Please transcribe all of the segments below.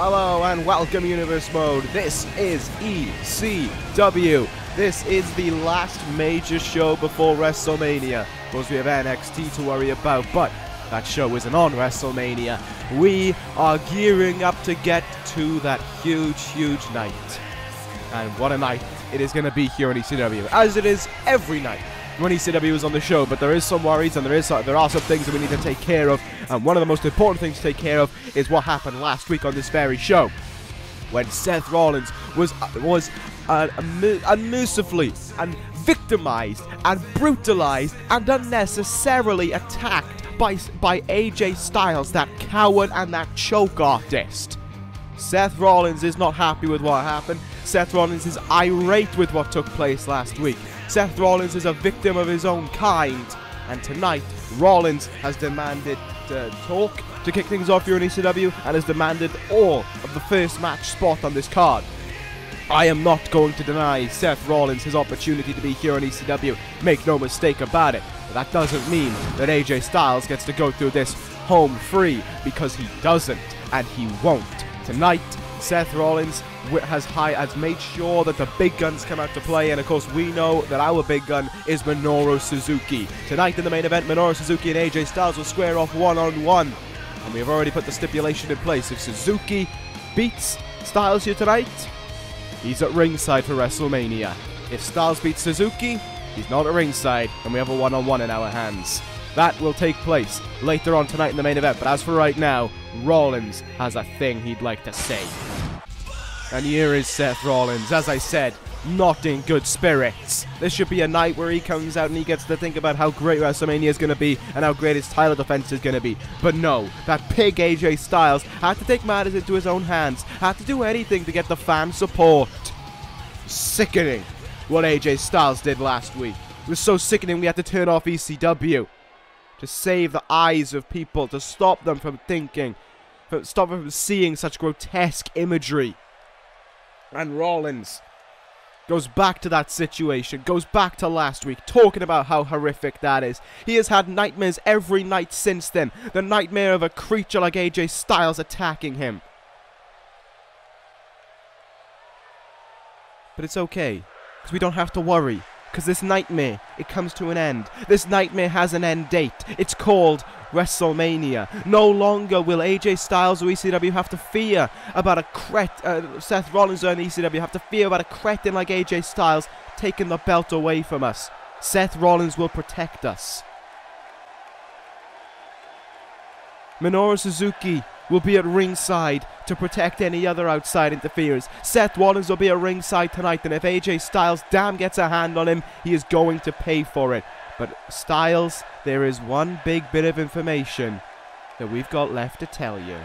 Hello and welcome Universe Mode. This is ECW. This is the last major show before WrestleMania. Of course we have NXT to worry about, but that show isn't on WrestleMania. We are gearing up to get to that huge night. And what a night it is going to be here on ECW, as it is every night when ECW is on the show. But there is some worries and there are some things that we need to take care of. And one of the most important things to take care of is what happened last week on this very show, when Seth Rollins was unmercifully and victimized and brutalized and unnecessarily attacked by AJ Styles, that coward and that choke artist. Seth Rollins is not happy with what happened. Seth Rollins is irate with what took place last week. Seth Rollins is a victim of his own kind. And tonight, Rollins has demanded talk to kick things off here in ECW and has demanded all of the first match spot on this card. I am not going to deny Seth Rollins his opportunity to be here on ECW. Make no mistake about it. But that doesn't mean that AJ Styles gets to go through this home free, because he doesn't and he won't. Tonight, Seth Rollins has made sure that the big guns come out to play, and of course we know that our big gun is Minoru Suzuki. Tonight in the main event, Minoru Suzuki and AJ Styles will square off one-on-one, and we have already put the stipulation in place. If Suzuki beats Styles here tonight, he's at ringside for WrestleMania. If Styles beats Suzuki, he's not at ringside, and we have a one-on-one in our hands. That will take place later on tonight in the main event, but as for right now, Rollins has a thing he'd like to say. And here is Seth Rollins, as I said, not in good spirits. This should be a night where he comes out and he gets to think about how great WrestleMania is going to be and how great his title defense is going to be. But no, that pig AJ Styles had to take matters into his own hands, had to do anything to get the fan support. Sickening what AJ Styles did last week. It was so sickening we had to turn off ECW to save the eyes of people, to stop them from thinking, stop them from seeing such grotesque imagery. And Rollins goes back to that situation, goes back to last week, talking about how horrific that is. He has had nightmares every night since then. The nightmare of a creature like AJ Styles attacking him. But it's okay, because we don't have to worry. Because this nightmare, it comes to an end. This nightmare has an end date. It's called WrestleMania. No longer will AJ Styles or ECW have to fear about Seth Rollins or ECW have to fear about a cretin like AJ Styles taking the belt away from us. Seth Rollins will protect us. Minoru Suzuki will be at ringside to protect any other outside interference. Seth Rollins will be at ringside tonight, and if AJ Styles damn gets a hand on him, he is going to pay for it. But Styles, there is one big bit of information that we've got left to tell you.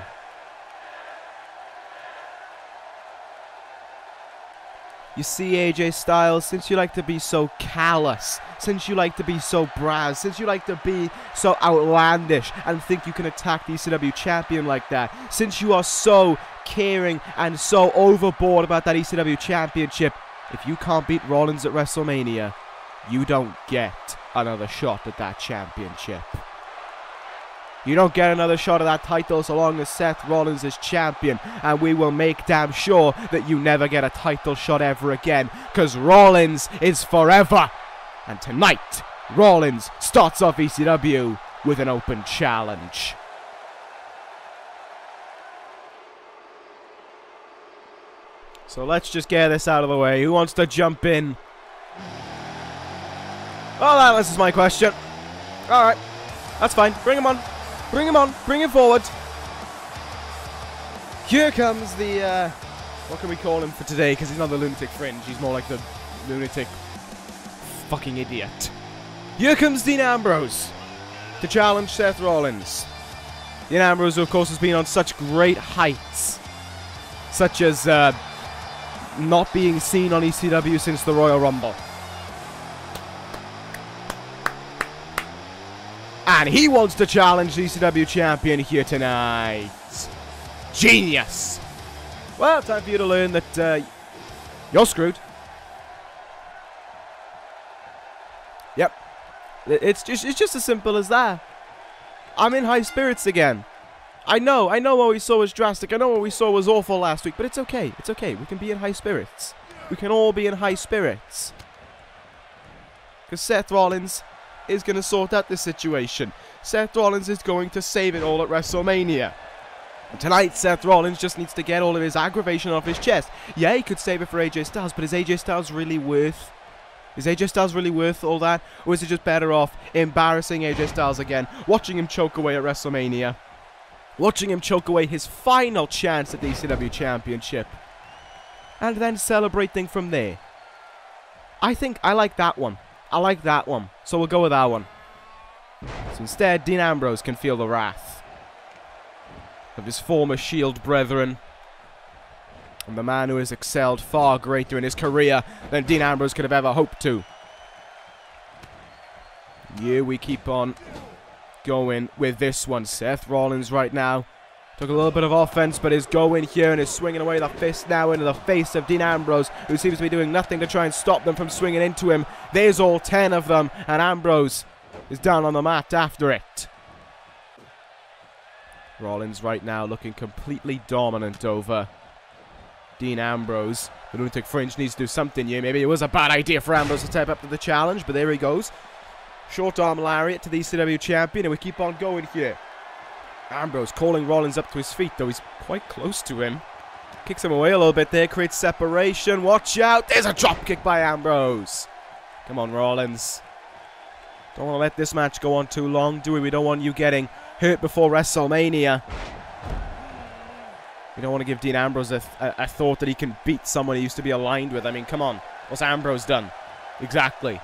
You see, AJ Styles, since you like to be so callous, since you like to be so brass, since you like to be so outlandish and think you can attack the ECW champion like that, since you are so caring and so overboard about that ECW championship, if you can't beat Rollins at WrestleMania, you don't get another shot at that championship. You don't get another shot at that title so long as Seth Rollins is champion, and we will make damn sure that you never get a title shot ever again, because Rollins is forever. And tonight, Rollins starts off ECW with an open challenge. So let's just get this out of the way. Who wants to jump in? Oh, this is my question. Alright, that's fine. Bring him on. Bring him on. Bring him forward. Here comes the, what can we call him for today? Because he's not the lunatic fringe. He's more like the lunatic fucking idiot. Here comes Dean Ambrose to challenge Seth Rollins. Dean Ambrose, of course, has been on such great heights, such as not being seen on ECW since the Royal Rumble. And he wants to challenge the ECW champion here tonight. Genius! Well, time for you to learn that you're screwed. Yep. It's just as simple as that. I'm in high spirits again. I know what we saw was drastic. I know what we saw was awful last week, but it's okay. It's okay. We can be in high spirits. We can all be in high spirits. Because Seth Rollins is going to sort out this situation. Seth Rollins is going to save it all at WrestleMania. And tonight, Seth Rollins just needs to get all of his aggravation off his chest. Yeah, he could save it for AJ Styles, but is AJ Styles really worth... Is AJ Styles really worth all that? Or is it just better off embarrassing AJ Styles again, watching him choke away at WrestleMania? Watching him choke away his final chance at the ECW Championship. And then celebrating from there. I think I like that one. I like that one. So we'll go with that one. So instead, Dean Ambrose can feel the wrath of his former Shield brethren. And the man who has excelled far greater in his career than Dean Ambrose could have ever hoped to. Yeah, we keep on going with this one. Seth Rollins right now took a little bit of offense, but is going here and is swinging away the fist now into the face of Dean Ambrose, who seems to be doing nothing to try and stop them from swinging into him. There's all 10 of them, and Ambrose is down on the mat after it. Rollins right now looking completely dominant over Dean Ambrose. The Lunatic Fringe needs to do something here. Maybe it was a bad idea for Ambrose to step up to the challenge, but there he goes. Short arm lariat to the ECW champion, and we keep on going here. Ambrose calling Rollins up to his feet, though he's quite close to him. Kicks him away a little bit there, creates separation. Watch out! There's a drop kick by Ambrose. Come on, Rollins. Don't want to let this match go on too long, do we? We don't want you getting hurt before WrestleMania. We don't want to give Dean Ambrose a thought that he can beat someone he used to be aligned with. I mean, come on. What's Ambrose done? Exactly.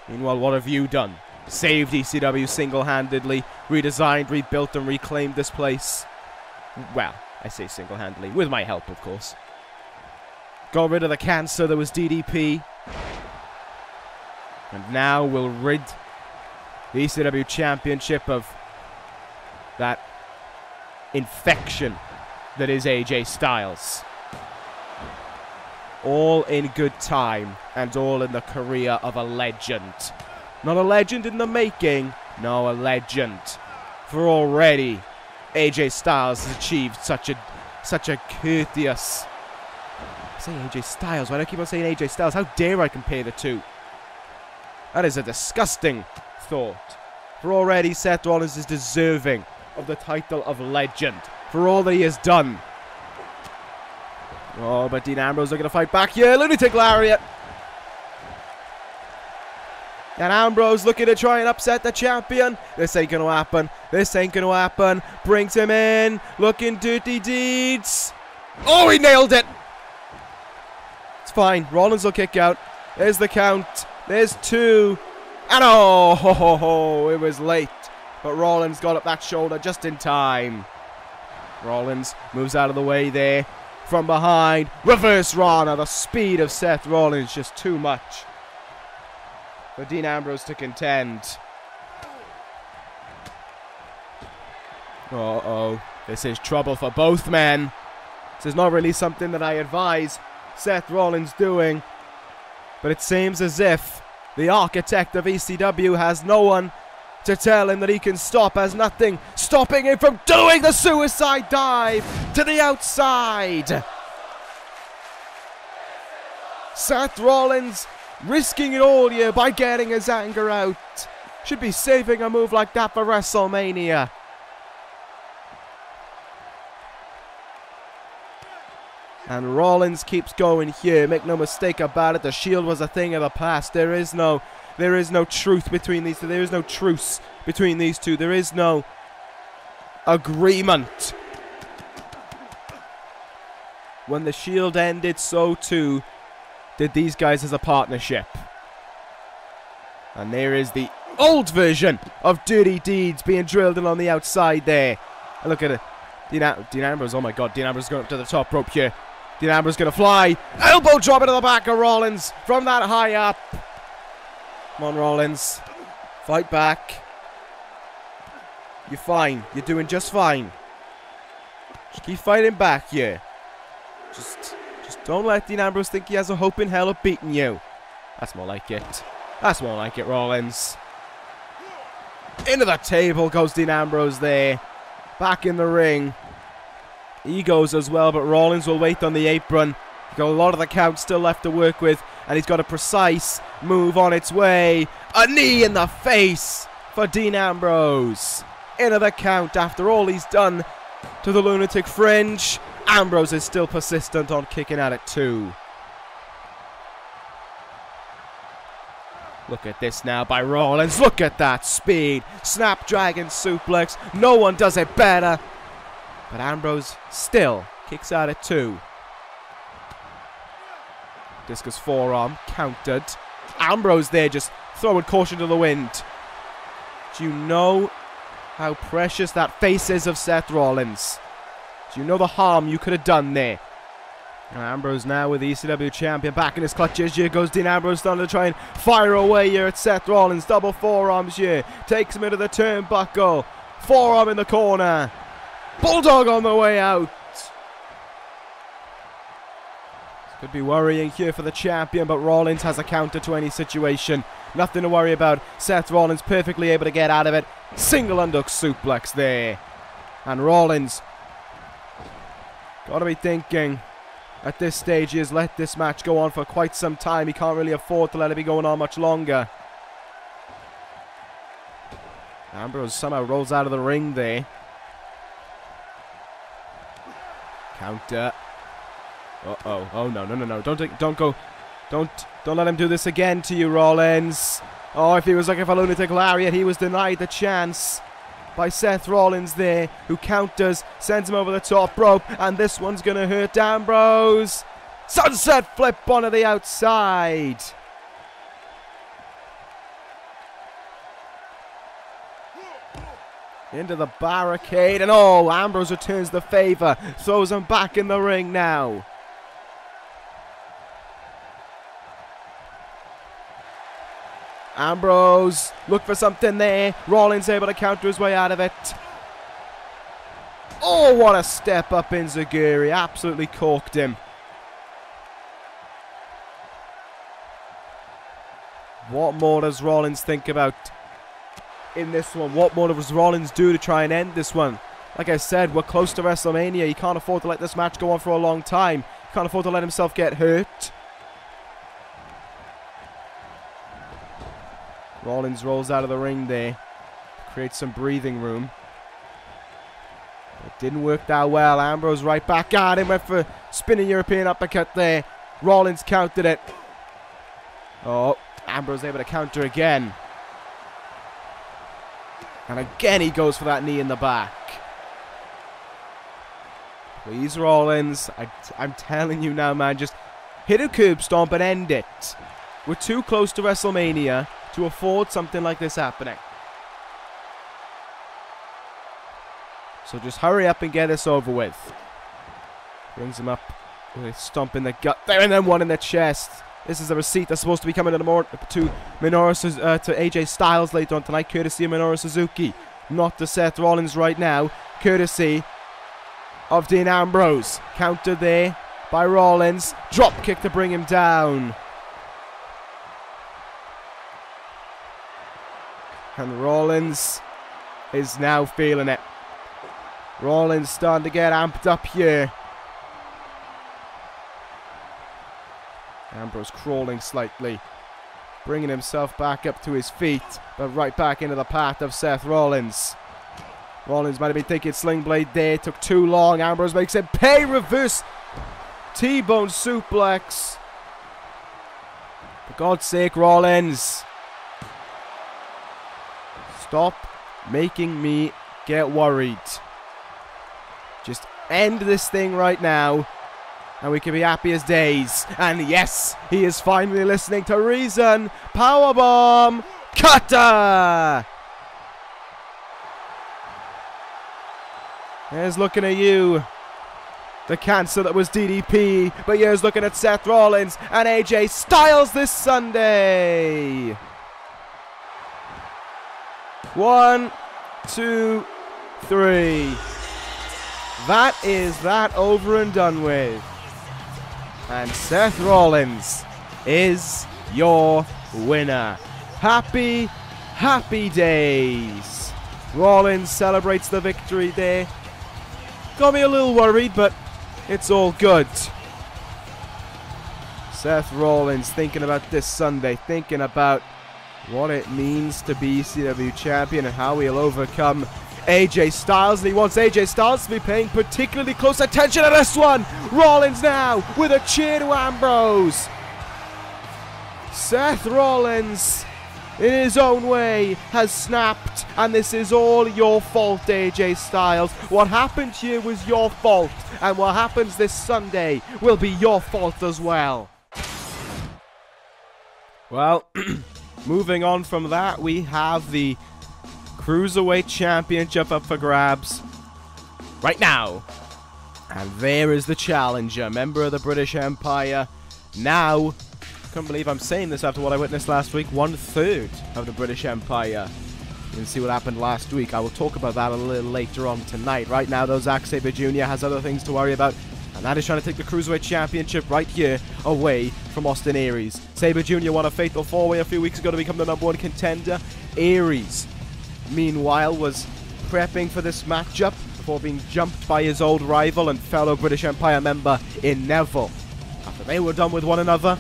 Meanwhile, what have you done? Saved ECW single-handedly, redesigned, rebuilt, and reclaimed this place. Well, I say single-handedly, with my help, of course. Got rid of the cancer that was DDP. And now we'll rid the ECW Championship of that infection that is AJ Styles. All in good time, and all in the career of a legend. Not a legend in the making, no, a legend. For already, AJ Styles has achieved such a courteous... I say AJ Styles, why do I keep on saying AJ Styles? How dare I compare the two? That is a disgusting thought. For already, Seth Rollins is deserving of the title of legend for all that he has done. Oh, but Dean Ambrose looking to fight back here. Lunatic Lariat. And Ambrose looking to try and upset the champion. This ain't going to happen. This ain't going to happen. Brings him in. Looking dirty deeds. Oh, he nailed it. It's fine. Rollins will kick out. There's the count. There's 2. And oh, it was late. But Rollins got up that shoulder just in time. Rollins moves out of the way there. From behind. Reverse Rana. The speed of Seth Rollins just too much for Dean Ambrose to contend. Uh-oh. This is trouble for both men. This is not really something that I advise Seth Rollins doing. But it seems as if the architect of ECW has no one to tell him that he can stop, has nothing stopping him from doing the suicide dive to the outside. Seth Rollins risking it all here by getting his anger out. Should be saving a move like that for WrestleMania. And Rollins keeps going here. Make no mistake about it. The Shield was a thing of the past. There is no truth between these two. There is no truce between these two. There is no agreement. When the Shield ended, so too did these guys as a partnership. And there is the old version of Dirty Deeds being drilled in on the outside there. And look at it. Dean Ambrose, oh my god, Dean Ambrose going up to the top rope here. Dean Ambrose going to fly. Elbow drop into the back of Rollins from that high up. Come on, Rollins. Fight back. You're fine. You're doing just fine. Just keep fighting back here. Just don't let Dean Ambrose think he has a hope in hell of beating you. That's more like it. That's more like it, Rollins. Into the table goes Dean Ambrose there. Back in the ring. He goes as well, but Rollins will wait on the apron. He's got a lot of the count still left to work with, and he's got a precise move on its way. A knee in the face for Dean Ambrose. Into the count after all he's done to the Lunatic Fringe. Ambrose is still persistent on kicking at it too. Look at this now by Rollins. Look at that speed. Snapdragon suplex. No one does it better. But Ambrose still kicks at it too. Discus forearm. Countered. Ambrose there just throwing caution to the wind. Do you know how precious that face is of Seth Rollins? Do you know the harm you could have done there? Ambrose now with the ECW champion back in his clutches. Here goes Dean Ambrose starting to try and fire away here at Seth Rollins. Double forearms here. Takes him into the turnbuckle. Forearm in the corner. Bulldog on the way out. This could be worrying here for the champion, but Rollins has a counter to any situation. Nothing to worry about. Seth Rollins perfectly able to get out of it. Single underhook suplex there. And Rollins got to be thinking, at this stage, he has let this match go on for quite some time. He can't really afford to let it be going on much longer. Ambrose somehow rolls out of the ring there. Counter. Uh-oh. Oh, no. Don't go. Don't let him do this again to you, Rollins. Oh, if he was looking for Lunatic Lariat, he was denied the chance by Seth Rollins there, who counters, sends him over the top rope, and this one's going to hurt Ambrose. Sunset flip onto the outside. Into the barricade, and oh, Ambrose returns the favor, throws him back in the ring now. Ambrose, look for something there. Rollins able to counter his way out of it. Oh, what a step up in Zaguri. Absolutely corked him. What more does Rollins think about in this one? What more does Rollins do to try and end this one? Like I said, we're close to WrestleMania. He can't afford to let this match go on for a long time. He can't afford to let himself get hurt. Rollins rolls out of the ring there. Creates some breathing room. It didn't work that well. Ambrose right back at him. Went for spinning European uppercut there. Rollins countered it. Oh, Ambrose able to counter again. And again he goes for that knee in the back. Please, Rollins. I'm telling you now, man. Just hit a curb stomp and end it. We're too close to WrestleMania to afford something like this happening. So just hurry up and get this over with. Brings him up with a stomp in the gut there, and then one in the chest. This is a receipt that's supposed to be coming to Minoru to AJ Styles later on tonight, courtesy of Minoru Suzuki. Not to Seth Rollins right now, courtesy of Dean Ambrose. Counter there by Rollins. Drop kick to bring him down. And Rollins is now feeling it. Rollins starting to get amped up here. Ambrose crawling slightly, bringing himself back up to his feet, but right back into the path of Seth Rollins. Rollins might have been thinking Sling Blade there, took too long. Ambrose makes it pay. Reverse T-bone suplex. For God's sake, Rollins. Stop making me get worried. Just end this thing right now, and we can be happy as days. And yes, he is finally listening to reason. Powerbomb cutter. Here's looking at you, the cancer that was DDP. But here's looking at Seth Rollins and AJ Styles this Sunday. 1, 2, 3. That is that over and done with. And Seth Rollins is your winner. Happy Happy days. Rollins celebrates the victory there. Got me a little worried, but it's all good. Seth Rollins thinking about this Sunday, thinking about what it means to be CW champion and how he'll overcome AJ Styles. And he wants AJ Styles to be paying particularly close attention to this one. Rollins now with a cheer to Ambrose. Seth Rollins, in his own way, has snapped, and this is all your fault, AJ Styles. What happened here was your fault, and what happens this Sunday will be your fault as well. Well, moving on from that, we have the Cruiserweight Championship up for grabs right now. And there is the challenger, member of the British Empire. Now, can't believe I'm saying this after what I witnessed last week, 1/3 of the British Empire. You can see what happened last week. I will talk about that a little later on tonight. Right now, though, Zack Sabre Jr. has other things to worry about, and that is trying to take the Cruiserweight Championship right here away from Austin Aries. Sabre Jr. won a fatal 4-way a few weeks ago to become the #1 contender. Aries, meanwhile, was prepping for this matchup before being jumped by his old rival and fellow British Empire member in Neville. After they were done with one another,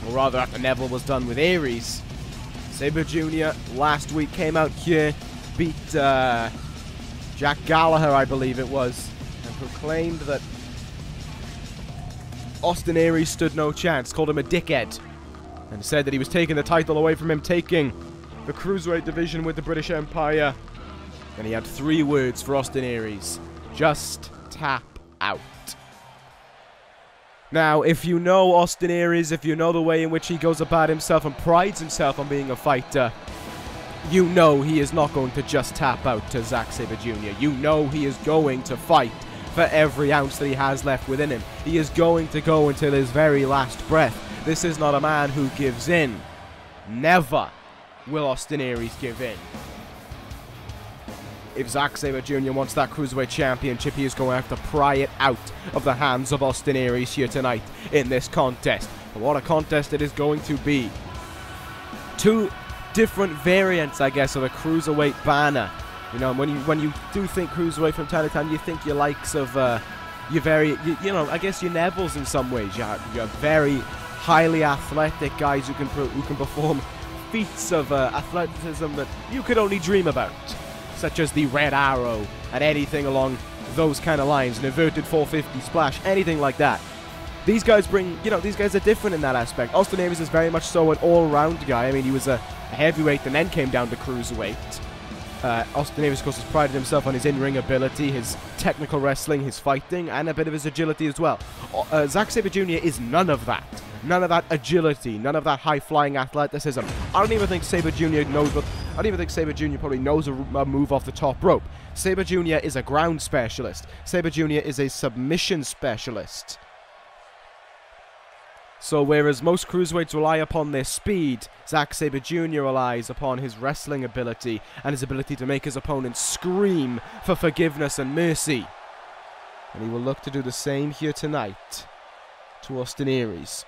or rather after Neville was done with Aries, Sabre Jr. last week came out here, beat Jack Gallagher, I believe it was, and proclaimed that Austin Aries stood no chance, called him a dickhead, and said that he was taking the title away from him, taking the Cruiserweight division with the British Empire. And he had 3 words for Austin Aries: just tap out. Now, if you know Austin Aries, if you know the way in which he goes about himself and prides himself on being a fighter, you know he is not going to just tap out to Zack Sabre Jr. You know he is going to fight for every ounce that he has left within him. He is going to go until his very last breath. This is not a man who gives in. Never will Austin Aries give in. If Zack Sabre Jr. wants that Cruiserweight Championship, he is going to have to pry it out of the hands of Austin Aries here tonight in this contest. And what a contest it is going to be. 2 different variants, I guess, of a Cruiserweight banner. You know, when you do think Cruiserweight from time to time, you think your likes of your I guess your Nevilles in some ways. You're very highly athletic guys who can perform feats of athleticism that you could only dream about, such as the Red Arrow and anything along those kind of lines, an inverted 450 splash, anything like that. These guys these guys are different in that aspect. Austin Aries is very much so an all-round guy. I mean, he was a heavyweight and then came down to Cruiserweight. Austin Aries, of course, has prided himself on his in-ring ability, his technical wrestling, his fighting, and a bit of his agility as well. Zack Sabre Jr. is none of that. None of that agility, none of that high-flying athleticism. I don't even think Sabre Jr. knows what... I don't even think Sabre Jr. probably knows a move off the top rope. Sabre Jr. is a ground specialist. Sabre Jr. is a submission specialist. So whereas most Cruiserweights rely upon their speed, Zack Sabre Jr. relies upon his wrestling ability and his ability to make his opponents scream for forgiveness and mercy. And he will look to do the same here tonight to Austin Aries.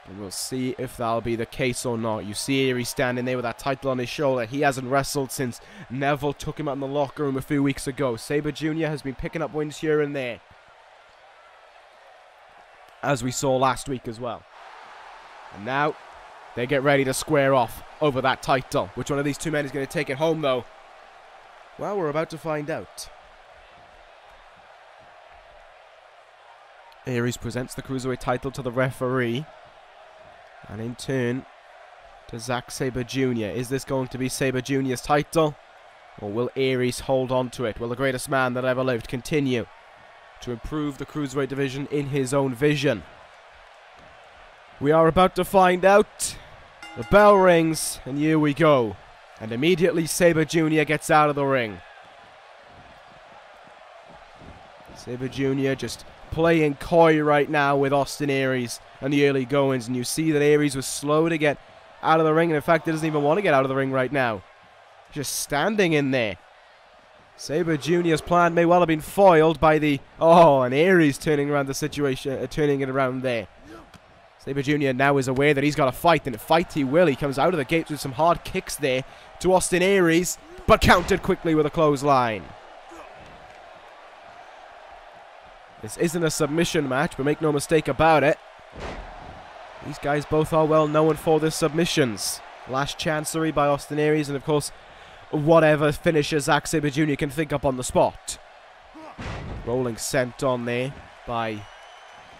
And we'll see if that'll be the case or not. You see Aries standing there with that title on his shoulder. He hasn't wrestled since Neville took him out in the locker room a few weeks ago. Sabre Jr. has been picking up wins here and there, as we saw last week as well. And now they get ready to square off over that title. Which one of these 2 men is going to take it home, though? Well, we're about to find out. Aries presents the Cruiserweight title to the referee, and in turn to Zack Sabre Jr. Is this going to be Sabre Jr.'s title, or will Aries hold on to it? Will the greatest man that ever lived continue to improve the Cruiserweight division in his own vision? We are about to find out. The bell rings, and here we go. And immediately Sabre Jr. gets out of the ring. Sabre Jr. just playing coy right now with Austin Aries and the early goings, and you see that Aries was slow to get out of the ring, and in fact he doesn't even want to get out of the ring right now. Just standing in there. Sabre Jr.'s plan may well have been foiled by the... Oh, and Aries turning around the situation, turning it around there. Sabre Jr. now is aware that he's got to fight, and fight he will. He comes out of the gates with some hard kicks there to Austin Aries, but countered quickly with a clothesline. This isn't a submission match, but make no mistake about it. These guys both are well known for their submissions. Last chancery by Austin Aries, and of course, whatever finisher Zack Sabre Jr. can think up on the spot. Rolling sent on there by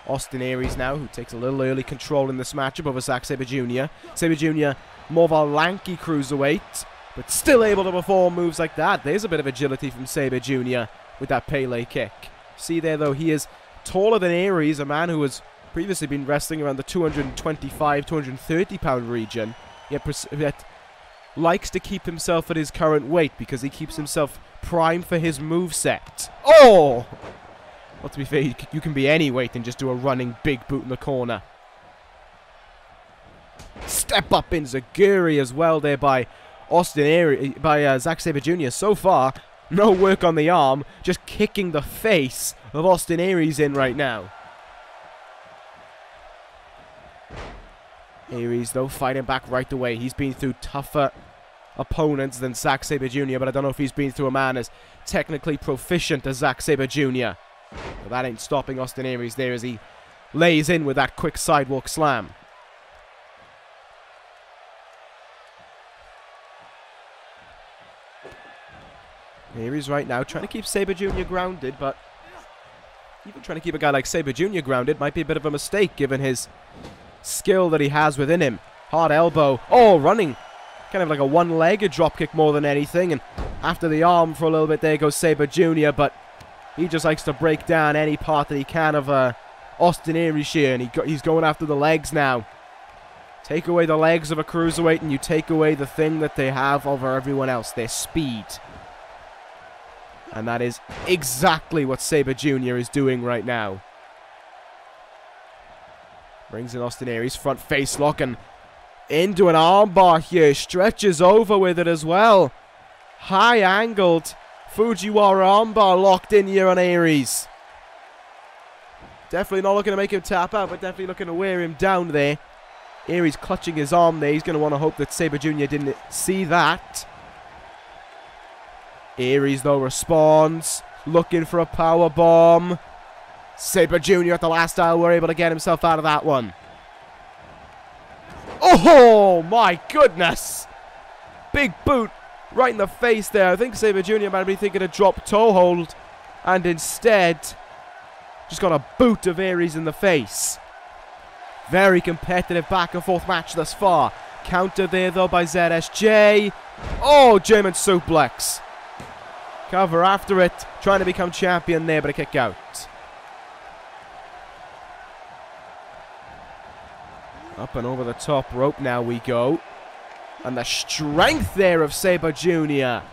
Austin Aries now, who takes a little early control in this matchup over Zack Sabre Jr. Sabre Jr. more of a lanky cruiserweight, but still able to perform moves like that. There's a bit of agility from Sabre Jr. with that Pele kick. See there, though, he is taller than Aries, a man who has previously been wrestling around the 225, 230 pound region, yet likes to keep himself at his current weight because he keeps himself primed for his moveset. Oh! Well, to be fair, you can be any weight and just do a running big boot in the corner. Step up in Zaguri as well there by Austin Aries, by Zack Sabre Jr. So far, no work on the arm, just kicking the face of Austin Aries in right now. Aries, though, fighting back right away. He's been through tougher opponents than Zack Sabre Jr., but I don't know if he's been through a man as technically proficient as Zack Sabre Jr. But that ain't stopping Austin Aries there as he lays in with that quick sidewalk slam. Aries right now trying to keep Sabre Jr. grounded, but even trying to keep a guy like Sabre Jr. grounded might be a bit of a mistake given his skill that he has within him. Hard elbow. Oh, running. Kind of like a one-legged dropkick more than anything. And after the arm for a little bit, there goes Sabre Jr., but he just likes to break down any part that he can of Austin Aries here, and he's going after the legs now. Take away the legs of a cruiserweight, and you take away the thing that they have over everyone else, their speed. And that is exactly what Sabre Jr. is doing right now. Brings in Austin Aries, front face lock, and into an armbar here. Stretches over with it as well. High angled Fujiwara armbar locked in here on Aries. Definitely not looking to make him tap out, but definitely looking to wear him down there. Aries clutching his arm there. He's going to want to hope that Sabre Jr. didn't see that. Aries, though, responds. Looking for a power bomb. Sabre Jr. at the last hour were able to get himself out of that one. Oh, my goodness. Big boot right in the face there. I think Sabre Jr. might be thinking a drop toe hold, and instead just got a boot of Aries in the face. Very competitive back and forth match thus far. Counter there, though, by ZSJ. Oh, German suplex. Cover after it. Trying to become champion there, but a kick out. Up and over the top rope now we go. And the strength there of Sabre Jr.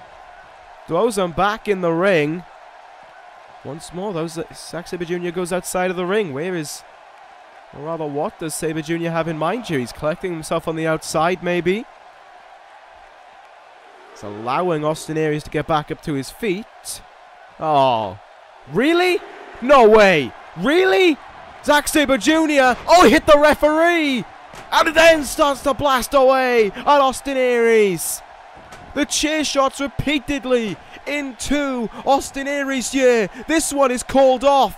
Throws him back in the ring. Once more, Zack Sabre Jr. goes outside of the ring. Where is, or rather what does Sabre Jr. have in mind here? He's collecting himself on the outside maybe. He's allowing Austin Aries to get back up to his feet. Oh, really? No way. Really? Zack Sabre Jr. Oh, he hit the referee. And then starts to blast away at Austin Aries. The chair shots repeatedly into Austin Aries here. This one is called off.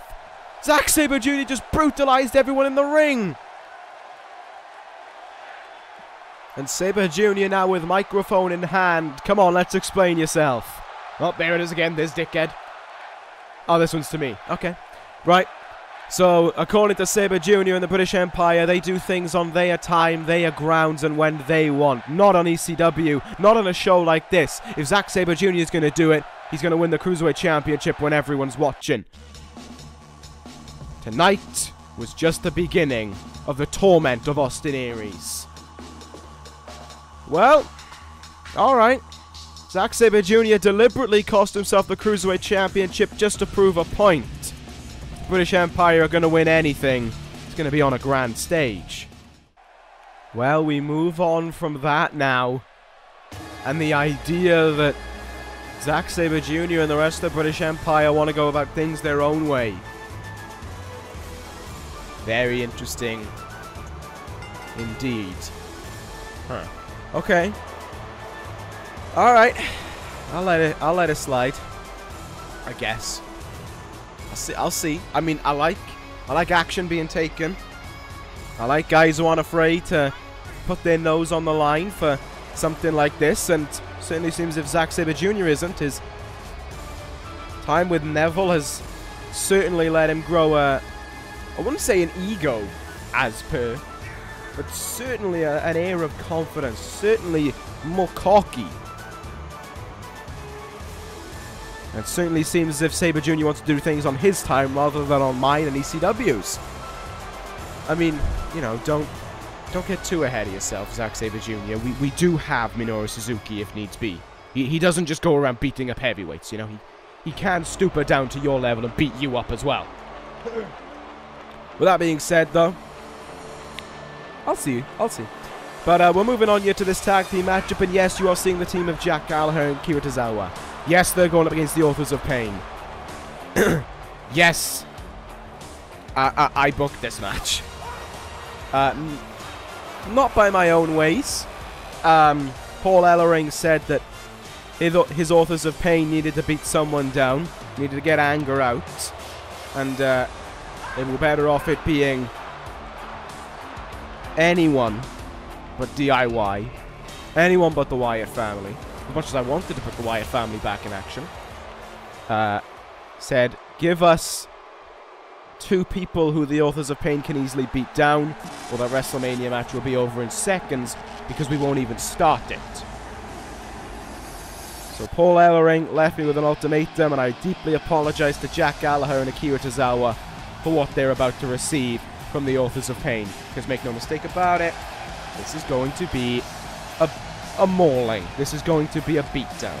Zack Sabre Jr. just brutalized everyone in the ring. And Sabre Jr. now with microphone in hand. Come on, let's explain yourself. Oh, there it is again. There's dickhead. Oh, this one's to me. Okay. Right. So, according to Sabre Jr. and the British Empire, they do things on their time, their grounds, and when they want. Not on ECW, not on a show like this. If Zack Sabre Jr. is going to do it, he's going to win the Cruiserweight Championship when everyone's watching. Tonight was just the beginning of the torment of Austin Aries. Well, alright. Zack Sabre Jr. deliberately cost himself the Cruiserweight Championship just to prove a point. British Empire are going to win anything. It's going to be on a grand stage. Well, we move on from that now. And the idea that Zack Sabre Jr. and the rest of the British Empire want to go about things their own way. Very interesting. Indeed. Huh. Okay. All right. I'll let it slide. I guess. I'll see. I mean, I like action being taken. I like guys who aren't afraid to put their nose on the line for something like this, and certainly seems if Zack Sabre Jr. isn't. His time with Neville has certainly let him grow I wouldn't say an ego, as per, but certainly an air of confidence, certainly more cocky. It certainly seems as if Sabre Jr. wants to do things on his time rather than on mine and ECW's. I mean, you know, don't get too ahead of yourself, Zack Sabre Jr. We do have Minoru Suzuki if needs be. He doesn't just go around beating up heavyweights, you know. He can stoop her down to your level and beat you up as well. With that being said, though, I'll see. But we're moving on here to this tag team matchup, and yes, you are seeing the team of Jack Gallagher and Akira Tozawa. Yes, they're going up against the Authors of Pain. Yes, I booked this match. Not by my own ways. Paul Ellering said that his Authors of Pain needed to beat someone down, needed to get anger out, and they were better off it being anyone but DIY. Anyone but the Wyatt family. As much as I wanted to put the Wyatt family back in action. Said, give us 2 people who the Authors of Pain can easily beat down, or that WrestleMania match will be over in seconds, because we won't even start it. So Paul Ellering left me with an ultimatum, and I deeply apologize to Jack Gallagher and Akira Tozawa for what they're about to receive from the Authors of Pain. Because make no mistake about it, this is going to be a mauling. This is going to be a beatdown.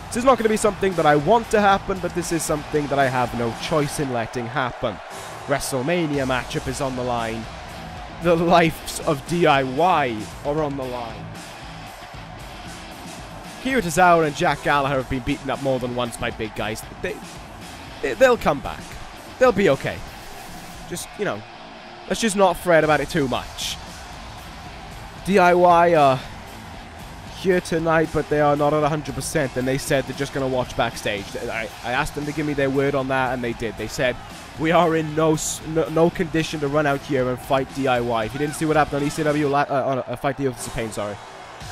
This is not going to be something that I want to happen, but this is something that I have no choice in letting happen. WrestleMania matchup is on the line. The lives of DIY are on the line. Akira Tozawa and Jack Gallagher have been beaten up more than once by big guys. They'll come back. They'll be okay. Just, you know, let's just not fret about it too much. DIY are here tonight, but they are not at 100%, and they said they're just going to watch backstage. I asked them to give me their word on that, and they did. They said, we are in no condition to run out here and fight DIY. If you didn't see what happened on ECW, fight the Authors of Pain, sorry.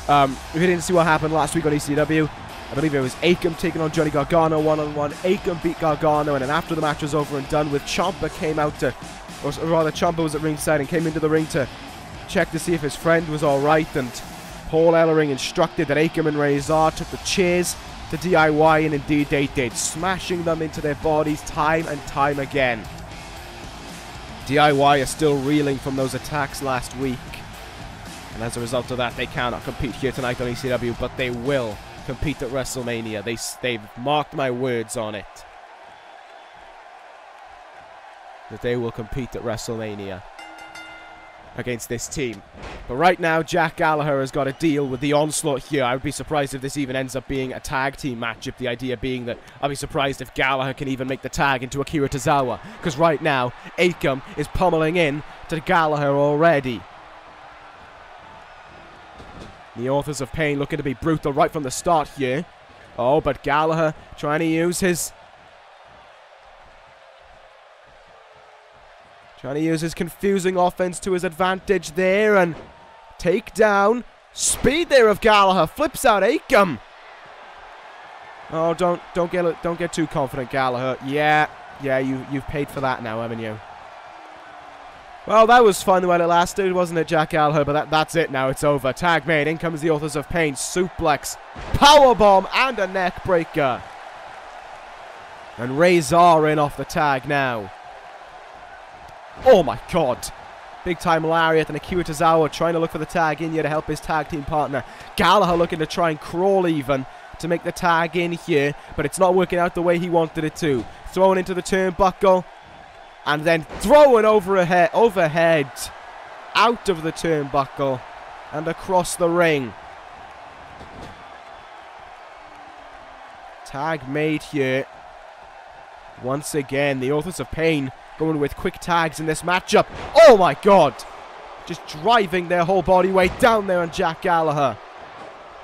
If you didn't see what happened last week on ECW, I believe it was Akam taking on Johnny Gargano one-on-one. Akam beat Gargano, and then after the match was over and done with, Ciampa came out to, or rather Ciampa was at ringside and came into the ring to check to see if his friend was alright, and Paul Ellering instructed that Akam and Razor took the chairs to DIY, and indeed they did, smashing them into their bodies time and time again. DIY are still reeling from those attacks last week, and as a result of that, they cannot compete here tonight on ECW, but they will compete at WrestleMania. They've marked my words on it, that they will compete at WrestleMania against this team. But right now, Jack Gallagher has got to deal with the onslaught here. I would be surprised if this even ends up being a tag team matchup. The idea being that I'll be surprised if Gallagher can even make the tag into Akira Tozawa, because right now, Akam is pummeling in to Gallagher already. The Authors of Pain looking to be brutal right from the start here. Oh, but Gallagher trying to use his confusing offense to his advantage there, and take down. Speed there of Gallagher, flips out Akam. Oh, don't get too confident, Gallagher. Yeah, you've paid for that now, haven't you? Well, that was fun while it lasted, wasn't it, Jack Gallagher? But that's it now. It's over. Tag made. In comes the Authors of Pain. Suplex, powerbomb, and a neck breaker. And Razor in off the tag now. Oh my God. Big time lariat, and Akira Tozawa trying to look for the tag in here to help his tag team partner. Gallagher looking to try and crawl even to make the tag in here, but it's not working out the way he wanted it to. Throwing into the turnbuckle, and then throwing overhead, out of the turnbuckle, and across the ring. Tag made here. Once again, the Authors of Pain going with quick tags in this matchup. Oh my God! just driving their whole body weight down there on Jack Gallagher,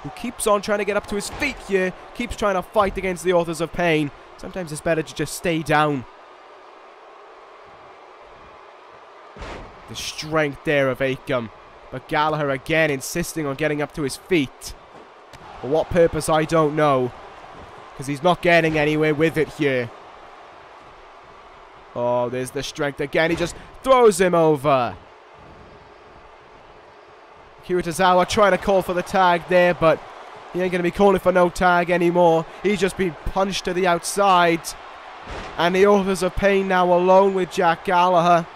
who keeps on trying to get up to his feet here, keeps trying to fight against the Authors of Pain. Sometimes it's better to just stay down. The strength there of Akam, but Gallagher again insisting on getting up to his feet. For what purpose, I don't know, because he's not getting anywhere with it here. Oh, there's the strength again. He just throws him over. Akira Tozawa trying to call for the tag there, but he ain't going to be calling for no tag anymore. He's just been punched to the outside. And the Authors of Pain now alone with Jack Gallagher.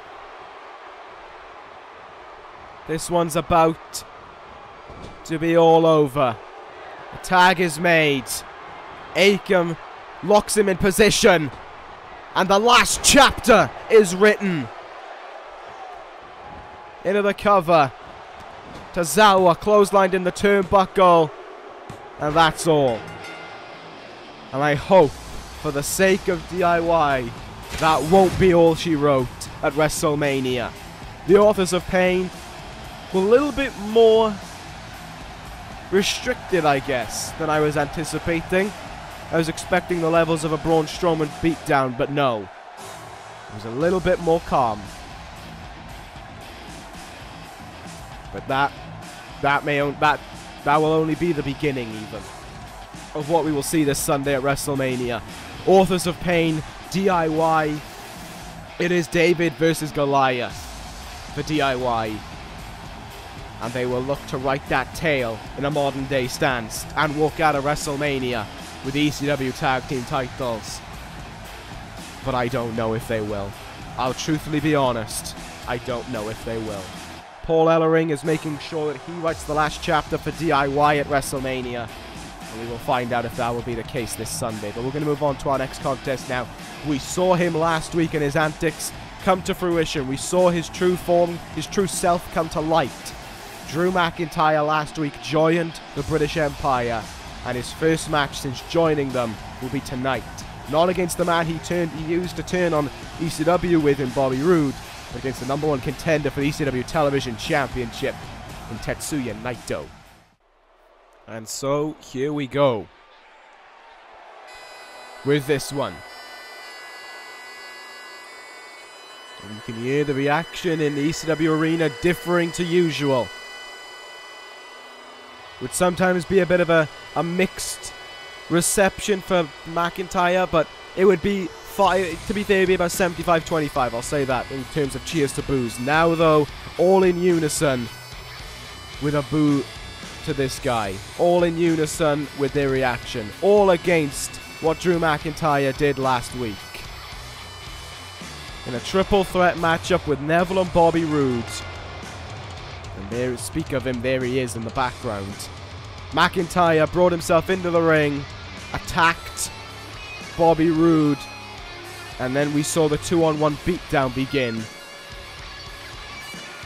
This one's about to be all over. The tag is made. Akam locks him in position. And the last chapter is written. Into the cover. Tozawa clotheslined in the turnbuckle. And that's all. And I hope, for the sake of DIY, that won't be all she wrote at WrestleMania. The Authors of Pain were a little bit more restricted, I guess, than I was anticipating. I was expecting the levels of a Braun Strowman beatdown, but no. It was a little bit more calm. But that will only be the beginning, even, of what we will see this Sunday at WrestleMania. Authors of Pain, DIY. It is David versus Goliath for DIY. And they will look to write that tale in a modern day stance and walk out of WrestleMania with the ECW Tag Team titles. But I don't know if they will. I'll truthfully be honest, I don't know if they will. Paul Ellering is making sure that he writes the last chapter for DIY at WrestleMania. And we will find out if that will be the case this Sunday. But we're going to move on to our next contest now. We saw him last week and his antics come to fruition. We saw his true form, his true self come to light. Drew McIntyre last week joined the British Empire, and his first match since joining them will be tonight. Not against the man he used to turn on ECW with in Bobby Roode, but against the #1 contender for the ECW Television Championship in Tetsuya Naito. And so, here we go with this one. And you can hear the reaction in the ECW arena differing to usual. Would sometimes be a bit of a mixed reception for McIntyre, but it would be, to be fair, it'd be about 75-25, I'll say that, in terms of cheers to boos. Now, though, all in unison with a boo to this guy. All in unison with their reaction. All against what Drew McIntyre did last week. In a triple threat matchup with Neville and Bobby Roode. And there, speak of him, there he is in the background. McIntyre brought himself into the ring, attacked Bobby Roode, and then we saw the 2-on-1 beatdown begin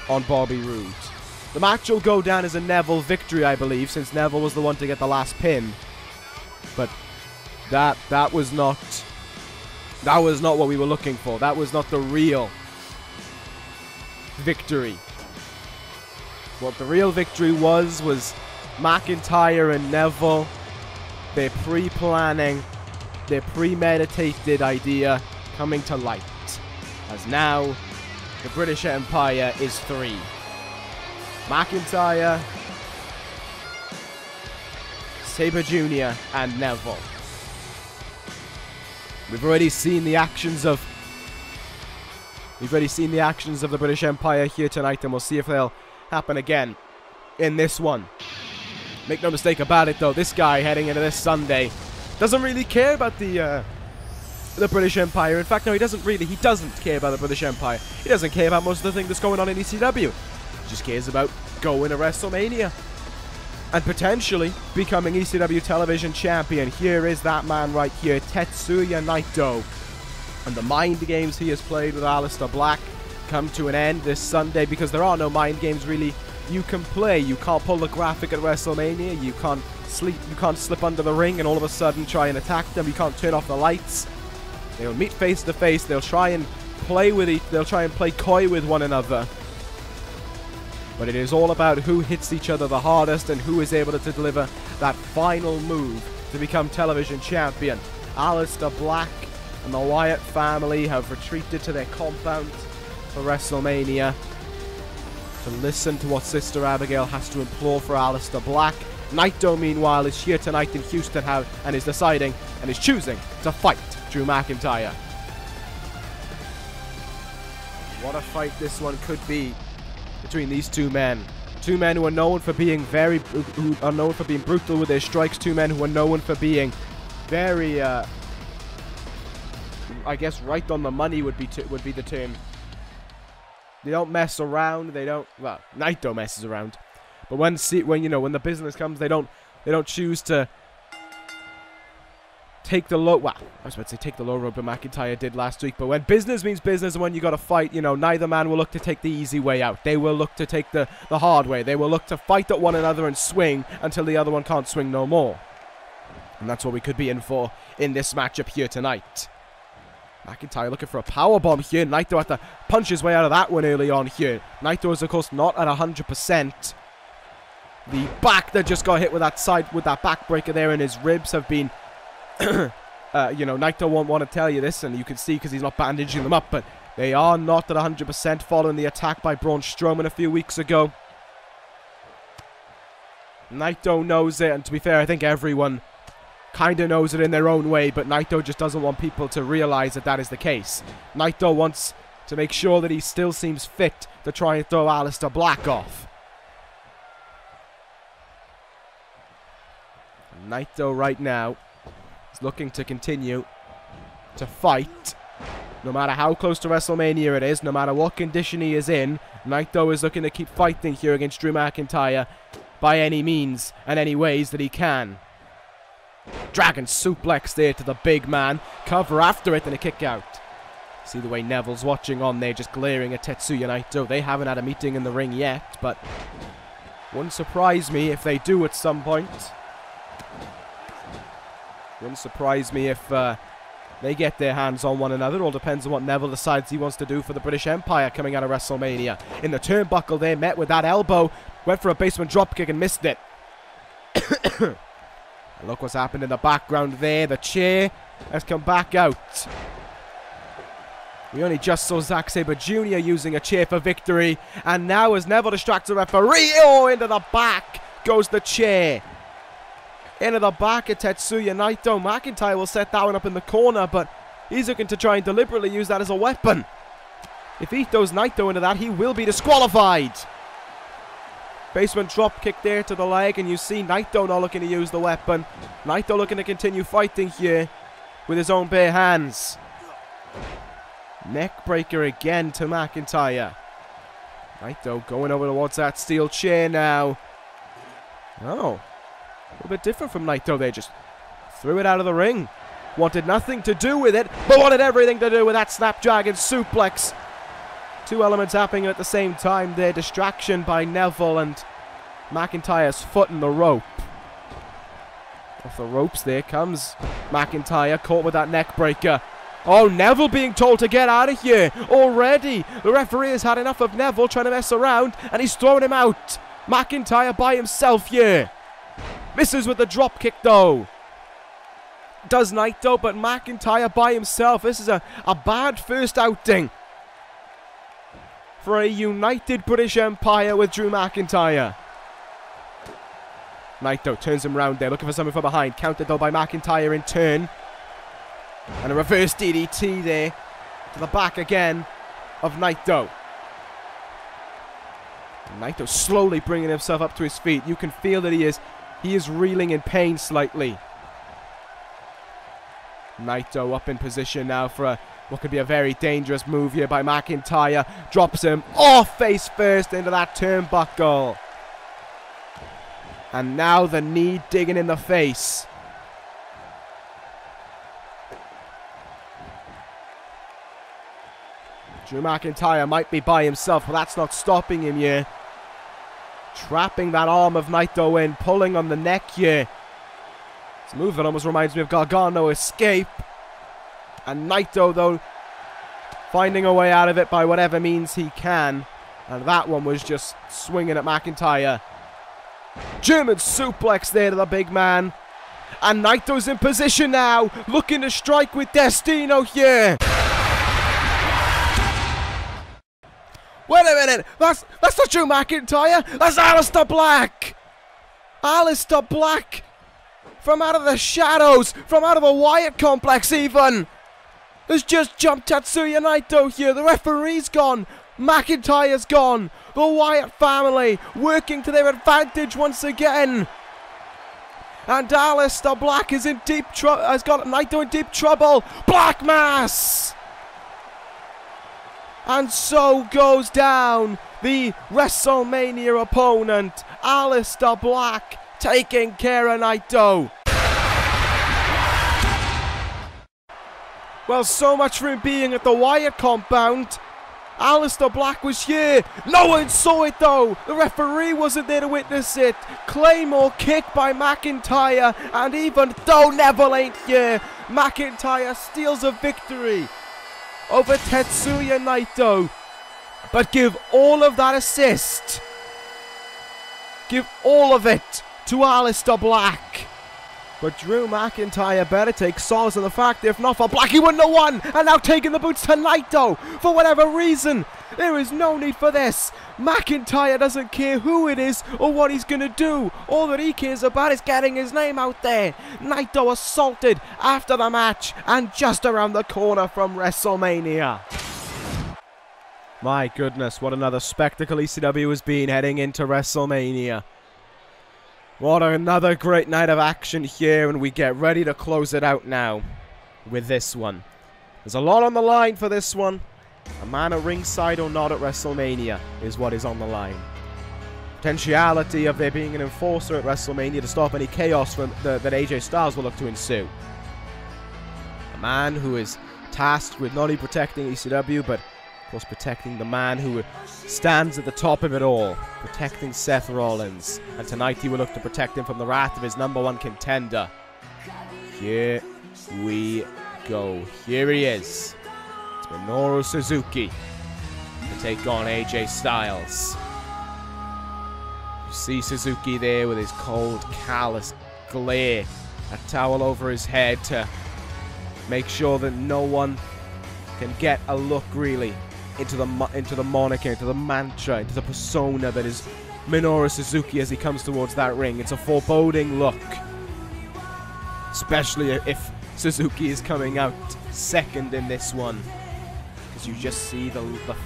on Bobby Roode. The match will go down as a Neville victory, I believe, since Neville was the one to get the last pin. But that was not what we were looking for. That was not the real victory. What the real victory was McIntyre and Neville, their pre-planning, their premeditated idea coming to light. As now, the British Empire is 3. McIntyre, Sabre Jr. and Neville. We've already seen the actions of the British Empire here tonight, and we'll see if they'll happen again in this one. Make no mistake about it, though, this guy heading into this Sunday doesn't really care about the British Empire. In fact, no, he doesn't care about the British Empire. He doesn't care about most of the things that's going on in ECW. He just cares about going to WrestleMania and potentially becoming ECW Television Champion. Here is that man right here, Tetsuya Naito. And the mind games he has played with Aleister Black come to an end this Sunday, because there are no mind games really you can play. You can't pull the graphic at WrestleMania. You can't slip under the ring and all of a sudden try and attack them. You can't turn off the lights. They'll meet face to face. They'll try and play coy with one another. But it is all about who hits each other the hardest and who is able to deliver that final move to become television champion. Aleister Black and the Wyatt family have retreated to their compound for WrestleMania to listen to what Sister Abigail has to implore for Aleister Black. Naito, meanwhile, is here tonight in Houston and is deciding and is choosing to fight Drew McIntyre. What a fight this one could be between these two men. Two men who are known for being brutal with their strikes. Two men who are known for being very, I guess, right on the money would be the term. They don't mess around. They don't. Well, Naito messes around, but when the business comes, they don't choose to take the low. Well, I was about to say take the low road, but McIntyre did last week. But when business means business, and when you got to fight, neither man will look to take the easy way out. They will look to take the hard way. They will look to fight at one another and swing until the other one can't swing no more. And that's what we could be in for in this matchup here tonight. McIntyre looking for a powerbomb here. Naito had to punch his way out of that one early on here. Naito is, of course, not at 100%. The back that just got hit with that backbreaker there, and his ribs have been... Naito won't want to tell you this, and you can see because he's not bandaging them up, but they are not at 100% following the attack by Braun Strowman a few weeks ago. Naito knows it, and to be fair, I think everyone kind of knows it in their own way, but Naito just doesn't want people to realize that is the case. Naito wants to make sure that he still seems fit to try and throw Aleister Black off. Naito right now is looking to continue to fight. No matter how close to WrestleMania it is, no matter what condition he is in, Naito is looking to keep fighting here against Drew McIntyre by any means and any ways that he can. Dragon suplex there to the big man. Cover after it and a kick out. See the way Neville's watching on there, just glaring at Tetsuya Naito. They haven't had a meeting in the ring yet, but wouldn't surprise me if they do at some point. Wouldn't surprise me if they get their hands on one another. It all depends on what Neville decides he wants to do for the British Empire coming out of WrestleMania. In the turnbuckle there, met with that elbow. Went for a basement dropkick and missed it. Look what's happened in the background there. The chair has come back out. We only just saw Zack Sabre Jr. using a chair for victory. And now as Neville distracts the referee, into the back goes the chair. Into the back of Tetsuya Naito. McIntyre will set that one up in the corner, but he's looking to try and deliberately use that as a weapon. If he throws Naito into that, he will be disqualified. Basement drop kick there to the leg, and you see Naito not looking to use the weapon. Naito looking to continue fighting here with his own bare hands. Neck breaker again to McIntyre. Naito going over towards that steel chair now. Oh, a little bit different from Naito there. Just threw it out of the ring. Wanted nothing to do with it, but wanted everything to do with that Snapdragon suplex. Two elements happening at the same time there. Distraction by Neville and McIntyre's foot in the rope. Off the ropes there comes McIntyre, caught with that neck breaker. Oh, Neville being told to get out of here already. The referee has had enough of Neville trying to mess around, and he's throwing him out. McIntyre by himself here. Misses with the drop kick though. Does Naito, but McIntyre by himself. This is a bad first outing for a united British Empire with Drew McIntyre. Naito turns him round there, looking for something from behind. Countered though by McIntyre in turn. And a reverse DDT there to the back again of Naito. Naito slowly bringing himself up to his feet. You can feel that he is reeling in pain slightly. Naito up in position now for what could be a very dangerous move here by McIntyre. Drops him off face first into that turnbuckle. And now the knee digging in the face. Drew McIntyre might be by himself, but that's not stopping him here. Trapping that arm of Naito in, pulling on the neck here. It's a move that almost reminds me of Gargano Escape. And Naito, though, finding a way out of it by whatever means he can. And that one was just swinging at McIntyre. German suplex there to the big man. And Naito's in position now, looking to strike with Destino here. Wait a minute, that's not Drew McIntyre, that's Aleister Black. Aleister Black, from out of the shadows, from out of the Wyatt complex even, has just jumped Tetsuya Naito here. The referee's gone, McIntyre's gone, the Wyatt family working to their advantage once again. And Aleister Black is in deep trouble, has got Naito in deep trouble. Black Mass! And so goes down the WrestleMania opponent, Aleister Black, taking care of Naito. Well, so much for him being at the Wyatt compound. Aleister Black was here. No one saw it though. The referee wasn't there to witness it. Claymore kick by McIntyre. And even though Neville ain't here, McIntyre steals a victory over Tetsuya Naito. But give all of that assist, give all of it to Aleister Black. But Drew McIntyre better take solace in the fact, if not for Black, he wouldn't have won. And now taking the boots to Naito for whatever reason. There is no need for this. McIntyre doesn't care who it is or what he's going to do. All that he cares about is getting his name out there. Naito assaulted after the match and just around the corner from WrestleMania. My goodness, what another spectacle ECW has been heading into WrestleMania. What another great night of action here, and we get ready to close it out now with this one. There's a lot on the line for this one. A man at ringside or not at WrestleMania is what is on the line. Potentiality of there being an enforcer at WrestleMania to stop any chaos from that AJ Styles will look to ensue. A man who is tasked with not only protecting ECW, but of course protecting the man who stands at the top of it all, protecting Seth Rollins. And tonight he will look to protect him from the wrath of his #1 contender. Here we go. Here he is. It's Minoru Suzuki to take on AJ Styles. You see Suzuki there with his cold, callous glare, a towel over his head to make sure that no one can get a look really into the moniker, into the mantra, into the persona that is Minoru Suzuki as he comes towards that ring. It's a foreboding look, especially if Suzuki is coming out second in this one, because you just see the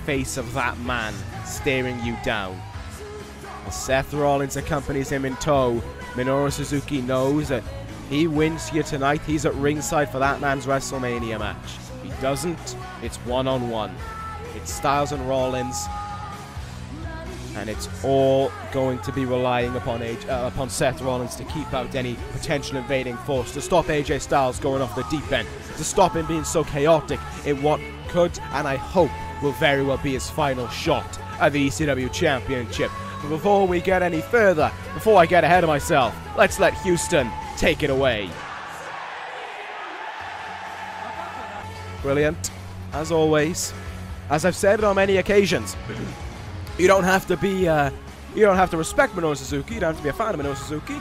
face of that man staring you down. As Seth Rollins accompanies him in tow, Minoru Suzuki knows that he wins here tonight, he's at ringside for that man's WrestleMania match. If he doesn't, it's one-on-one. It's Styles and Rollins, and it's all going to be relying upon Seth Rollins to keep out any potential invading force, to stop AJ Styles going off the deep end, to stop him being so chaotic in what could, and I hope, will very well be his final shot at the ECW Championship. But before we get any further, before I get ahead of myself, let's let Houston take it away. Brilliant, as always. As I've said on many occasions, you don't have to be, you don't have to respect Minoru Suzuki, you don't have to be a fan of Minoru Suzuki,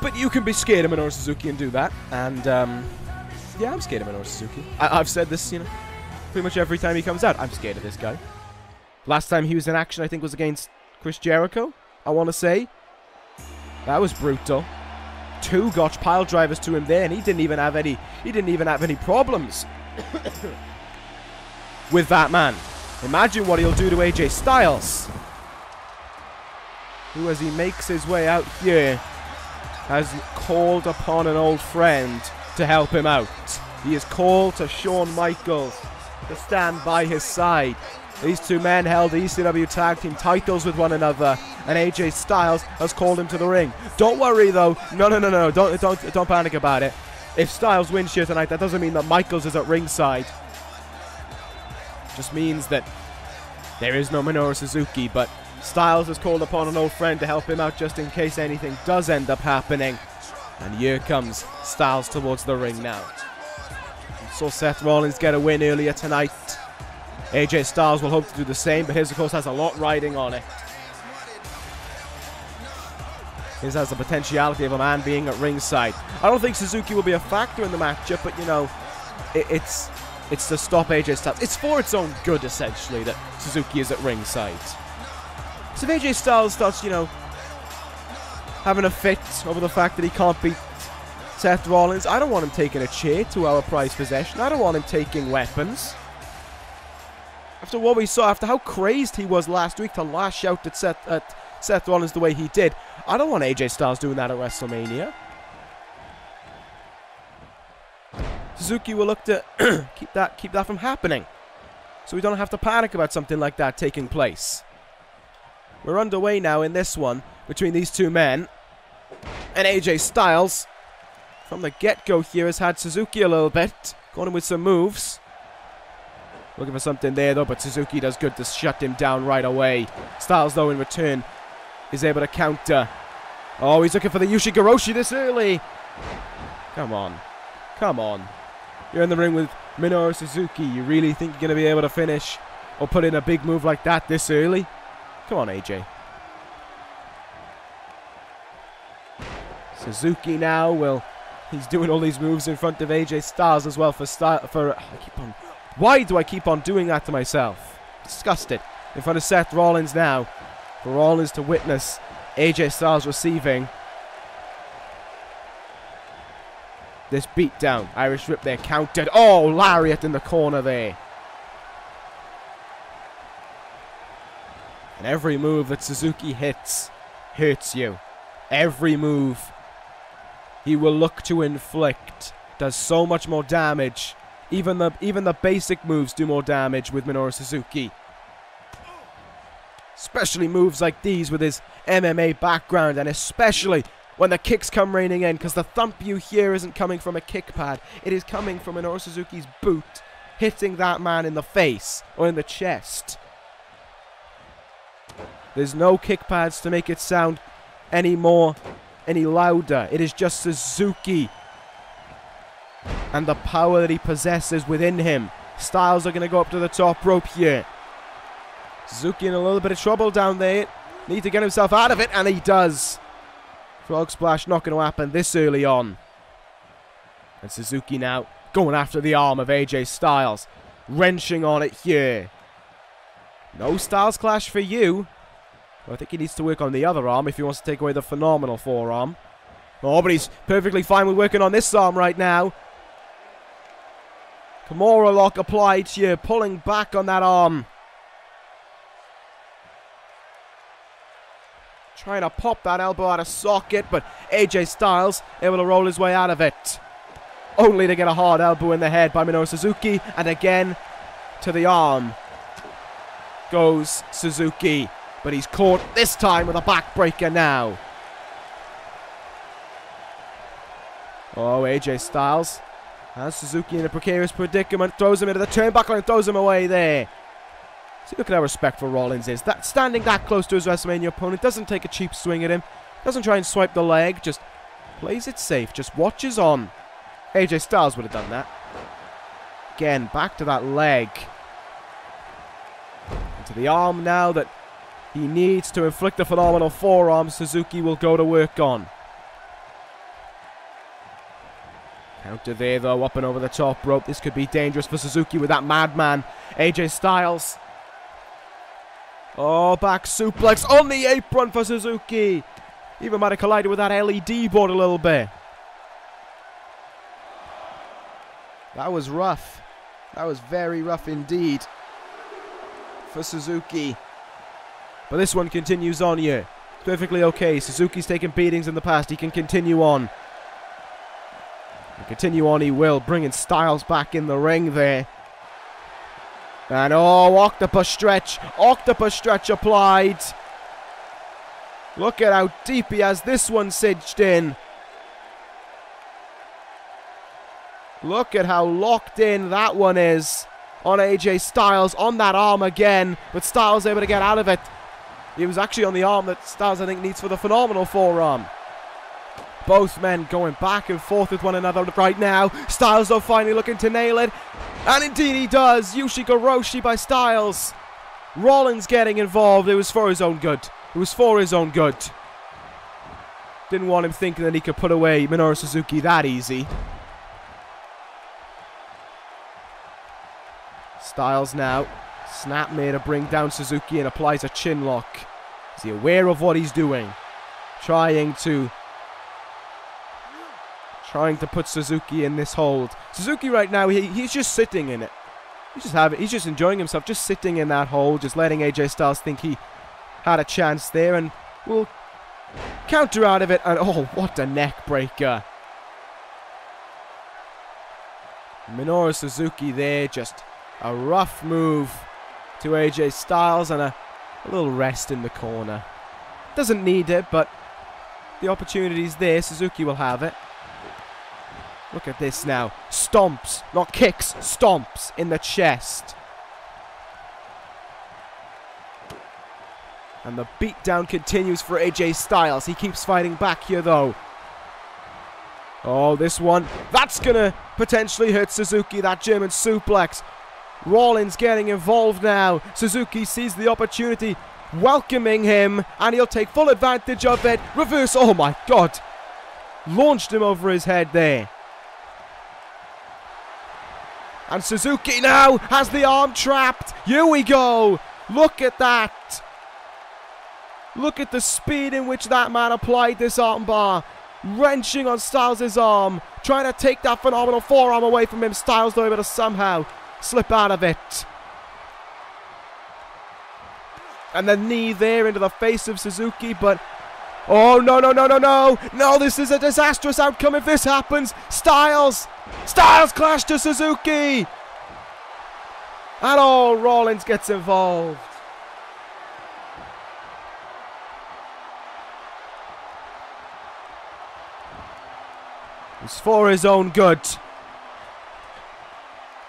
but you can be scared of Minoru Suzuki and do that, and, yeah, I'm scared of Minoru Suzuki. I've said this, you know, pretty much every time he comes out, I'm scared of this guy. Last time he was in action, I think, was against Chris Jericho, I want to say. That was brutal. 2 Gotch pile drivers to him there, and he didn't even have any problems with that man. Imagine what he'll do to AJ Styles, who, as he makes his way out here, has called upon an old friend to help him out. He has called to Shawn Michaels to stand by his side. These two men held the ECW Tag Team titles with one another, and AJ Styles has called him to the ring. Don't worry though, no, don't panic about it. If Styles wins here tonight, that doesn't mean that Michaels is at ringside. Just means that there is no Minoru Suzuki, but Styles has called upon an old friend to help him out just in case anything does end up happening. And here comes Styles towards the ring now. We saw Seth Rollins get a win earlier tonight AJ Styles will hope to do the same, but his, of course, has a lot riding on it. His has the potentiality of a man being at ringside. I don't think Suzuki will be a factor in the matchup, but, you know, it's to stop AJ Styles. It's for its own good, essentially, that Suzuki is at ringside. So if AJ Styles starts, you know, having a fit over the fact that he can't beat Seth Rollins, I don't want him taking a chair, 2-hour prize possession. I don't want him taking weapons. After what we saw, after how crazed he was last week to lash out at Seth Rollins the way he did, I don't want AJ Styles doing that at WrestleMania. Suzuki will look to keep that from happening, so we don't have to panic about something like that taking place. We're underway now in this one between these two men, and AJ Styles from the get-go here has had Suzuki a little bit, going in with some moves. Looking for something there though, but Suzuki does good to shut him down right away. Styles though in return is able to counter. Oh, he's looking for the Ushigoroshi this early. Come on. Come on. You're in the ring with Minoru Suzuki. You really think you're going to be able to finish or put in a big move like that this early? Come on, AJ. Suzuki now will... He's doing all these moves in front of AJ Styles as well Why do I keep on doing that to myself? Disgusted. In front of Seth Rollins now. For Rollins to witness AJ Styles receiving this beatdown. Irish whip there, countered. Oh, lariat in the corner there. And every move that Suzuki hits hurts you. Every move he will look to inflict does so much more damage. Even the basic moves do more damage with Minoru Suzuki. Especially moves like these with his MMA background, and especially when the kicks come raining in, because the thump you hear isn't coming from a kick pad. It is coming from Minoru Suzuki's boot hitting that man in the face or in the chest. There's no kick pads to make it sound any louder. It is just Suzuki and the power that he possesses within him. Styles are going to go up to the top rope here. Suzuki in a little bit of trouble down there. Need to get himself out of it, and he does. Frog splash not going to happen this early on. And Suzuki now going after the arm of AJ Styles. Wrenching on it here. No Styles clash for you. Well, I think he needs to work on the other arm if he wants to take away the phenomenal forearm. Oh, but he's perfectly fine with working on this arm right now. Kimura lock applied here, pulling back on that arm. Trying to pop that elbow out of socket, but AJ Styles able to roll his way out of it. Only to get a hard elbow in the head by Minoru Suzuki, and again to the arm goes Suzuki, but he's caught this time with a backbreaker now. Oh, AJ Styles has Suzuki in a precarious predicament, throws him into the turnbuckle and throws him away there. See, look at how respectful Rollins is. That standing that close to his WrestleMania opponent, doesn't take a cheap swing at him, doesn't try and swipe the leg, just plays it safe, just watches on. AJ Styles would have done that. Again, back to that leg. Into the arm now that he needs to inflict a phenomenal forearm. Suzuki will go to work on. Counter there though, up and over the top rope. This could be dangerous for Suzuki with that madman AJ Styles. Oh, back suplex on the apron for Suzuki. Even might have collided with that LED board a little bit. That was rough. That was very rough indeed for Suzuki. But this one continues on here. It's perfectly okay. Suzuki's taken beatings in the past. He can continue on. And continue on he will, bringing Styles back in the ring there. And oh, octopus stretch applied. Look at how deep he has this one cinched in. Look at how locked in that one is on AJ Styles, on that arm again, but Styles able to get out of it. He was actually on the arm that Styles, I think, needs for the phenomenal forearm. Both men going back and forth with one another right now. Styles, though, finally looking to nail it. And indeed he does. Yushika Roshi by Styles. Rollins getting involved. It was for his own good. It was for his own good. Didn't want him thinking that he could put away Minoru Suzuki that easy. Styles now. Snap made to bring down Suzuki and applies a chin lock. Is he aware of what he's doing? Trying to put Suzuki in this hold. Suzuki right now, he's just sitting in it. He's just enjoying himself, just sitting in that hold, just letting AJ Styles think he had a chance there, and will counter out of it. And oh, what a neck breaker! Minoru Suzuki there, just a rough move to AJ Styles and a little rest in the corner. Doesn't need it, but the opportunity's there. Suzuki will have it. Look at this now. Stomps, not kicks, stomps in the chest. And the beatdown continues for AJ Styles. He keeps fighting back here, though. Oh, this one. That's going to potentially hurt Suzuki, that German suplex. Rollins getting involved now. Suzuki sees the opportunity, welcoming him, and he'll take full advantage of it. Reverse, oh my God. Launched him over his head there. And Suzuki now has the arm trapped. Here we go. Look at that. Look at the speed in which that man applied this armbar. Wrenching on Styles' arm. Trying to take that phenomenal forearm away from him. Styles though able to somehow slip out of it. And the knee there into the face of Suzuki, but oh, no, no, no, no, no. No, this is a disastrous outcome if this happens. Styles clash to Suzuki. And oh, Rollins gets involved. It's for his own good.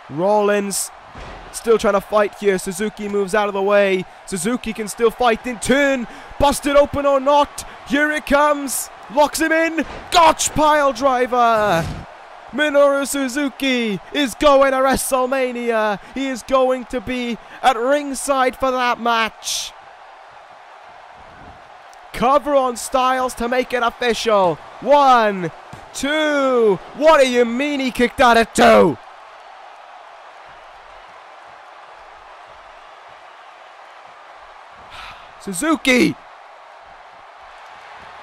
Rollins still trying to fight here. Suzuki moves out of the way. Suzuki can still fight in turn. Busted open or not. Here it comes. Locks him in. Gotch pile driver. Minoru Suzuki is going to WrestleMania. He is going to be at ringside for that match. Cover on Styles to make it official. 1, 2. What do you mean he kicked out at 2? Suzuki!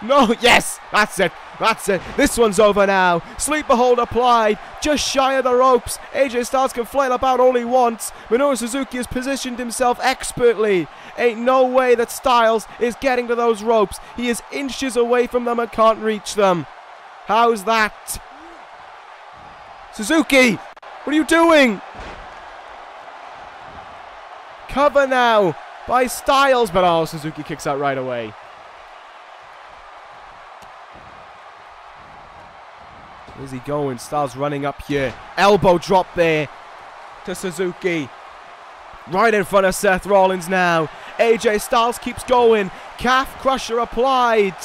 No, yes! That's it! That's it! This one's over now! Sleeper hold applied! Just shy of the ropes! AJ Styles can flail about only once! Minoru Suzuki has positioned himself expertly! Ain't no way that Styles is getting to those ropes! He is inches away from them and can't reach them! How's that? Suzuki! What are you doing? Cover now! By Styles, but oh, Suzuki kicks out right away. Where's he going? Styles running up here. Elbow drop there to Suzuki. Right in front of Seth Rollins now. AJ Styles keeps going. Calf crusher applied.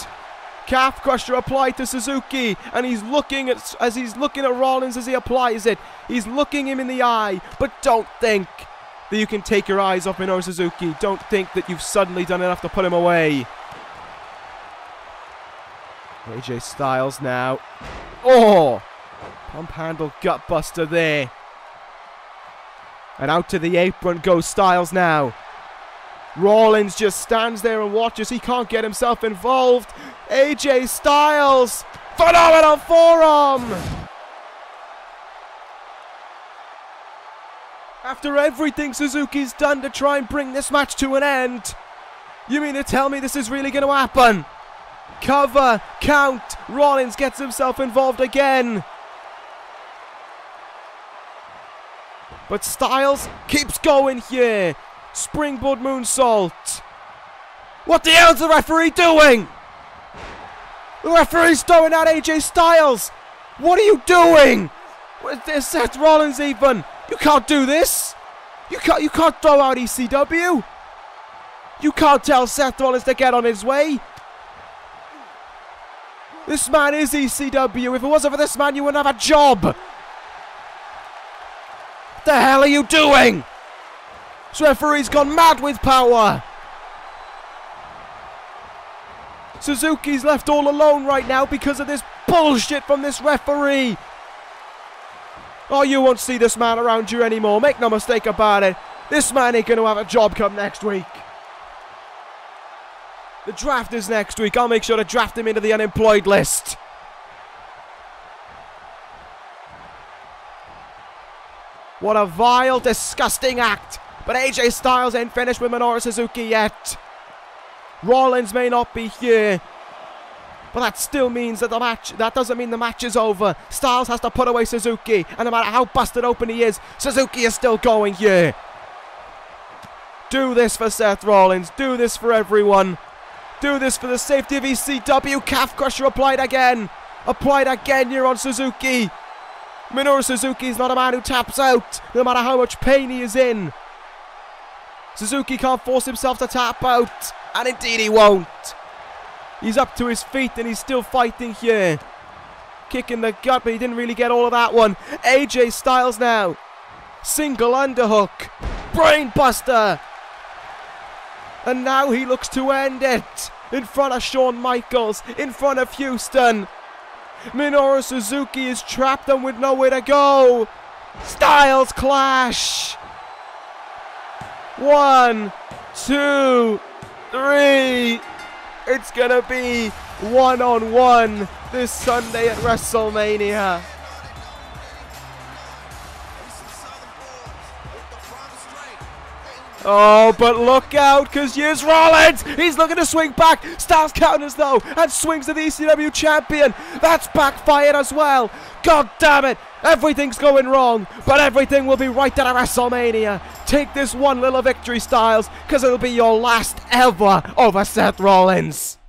Calf crusher applied to Suzuki. And he's looking at Rollins as he applies it. He's looking him in the eye. But don't think that you can take your eyes off Minoru Suzuki. Don't think that you've suddenly done enough to put him away. AJ Styles now. Oh! Pump handle gut buster there. And out to the apron goes Styles now. Rollins just stands there and watches. He can't get himself involved. AJ Styles! Phenomenal forearm! After everything Suzuki's done to try and bring this match to an end, you mean to tell me this is really going to happen? Cover, count, Rollins gets himself involved again. But Styles keeps going here. Springboard moonsault. What the hell's the referee doing? The referee's throwing out AJ Styles. What are you doing? There's Seth Rollins even. You can't do this. You can't throw out ECW. You can't tell Seth Rollins to get on his way. This man is ECW. If it wasn't for this man, you wouldn't have a job. What the hell are you doing? This referee's gone mad with power. Suzuki's left all alone right now because of this bullshit from this referee. Oh, you won't see this man around you anymore. Make no mistake about it. This man ain't going to have a job come next week. The draft is next week. I'll make sure to draft him into the unemployed list. What a vile, disgusting act. But AJ Styles ain't finished with Minoru Suzuki yet. Rollins may not be here, but that still means that that doesn't mean the match is over. Styles has to put away Suzuki, and no matter how busted open he is, Suzuki is still going here. Do this for Seth Rollins. Do this for everyone. Do this for the safety of ECW. Calf crusher applied again. Applied again here on Suzuki. Minoru Suzuki is not a man who taps out, no matter how much pain he is in. Suzuki can't force himself to tap out. And indeed he won't. He's up to his feet and he's still fighting here. Kick in the gut, but he didn't really get all of that one. AJ Styles now. Single underhook. Brainbuster. And now he looks to end it. In front of Shawn Michaels. In front of Houston. Minoru Suzuki is trapped and with nowhere to go. Styles clash. 1, 2, 3. It's gonna be one-on-one this Sunday at WrestleMania. Oh, but look out, because here's Rollins. He's looking to swing back. Styles counters though, and swings to the ECW champion. That's backfired as well. God damn it. Everything's going wrong, but everything will be right at WrestleMania. Take this one little victory, Styles, because it'll be your last ever over Seth Rollins.